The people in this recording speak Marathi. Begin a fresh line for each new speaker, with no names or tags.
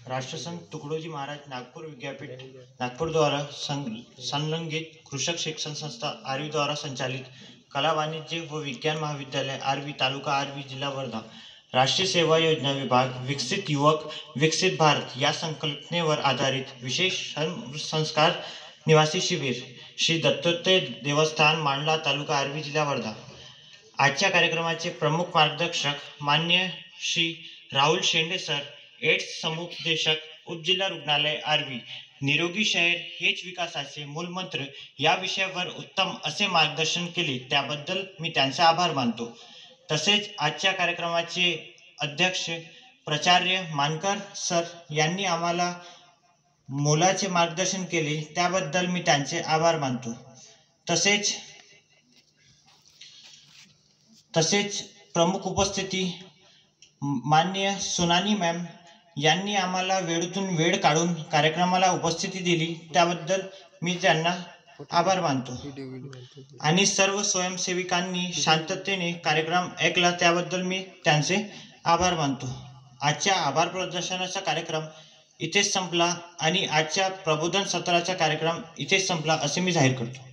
राष्ट्रसंत तुकडोजी महाराज नागपुर विद्यापीठ नागपुर द्वारा संलग्नित कृषक शिक्षण संस्था आरवी द्वारा संचालित कला वाणिज्य व विज्ञान महाविद्यालय आरवी तालुका आरवी जिल्हा वर्धा राष्ट्रीय सेवा योजना विभाग विकसित युवक विकसित भारत या संकल्पनेवर आधारित विशेष संस्कार निवासी शिबिर श्री दत्तात्रय देवस्थान मांडला तालुका आरवी जिल्हा वर्धा। आजच्या कार्यक्रमाचे प्रमुख मार्गदर्शक मान्य श्री राहुल शेंडे सर, एड्स समुपदेशक उपजिल्हा रुग्णालय आरवी, निरोगी शहर हेच विकासाचे मूलमंत्र या विषयावर उत्तम असे मार्गदर्शन केले त्याबद्दल मी त्यांचे आभार मानतो। तसेच आजच्या कार्यक्रमाचे अध्यक्ष प्राचार्य मानकर सर यांनी आम्हाला मोलाचे मार्गदर्शन केले त्याबद्दल मी त्यांचे आभार मानतो। तसेच प्रमुख उपस्थिती मान्य सुनानी मॅम यांनी आम्हाला वेळेतून वेळ काढून कार्यक्रमाला उपस्थिती दिली त्याबद्दल मी त्यांना आभार मानतो आणि सर्व स्वयंसेविकांनी शांततेने कार्यक्रम ऐकला त्याबद्दल मी त्यांचे आभार मानतो। आजच्या आभार प्रदर्शनाचा कार्यक्रम इथेच संपला आणि आजच्या प्रबोधन सत्राचा कार्यक्रम इथेच संपला असे मी जाहीर करतो।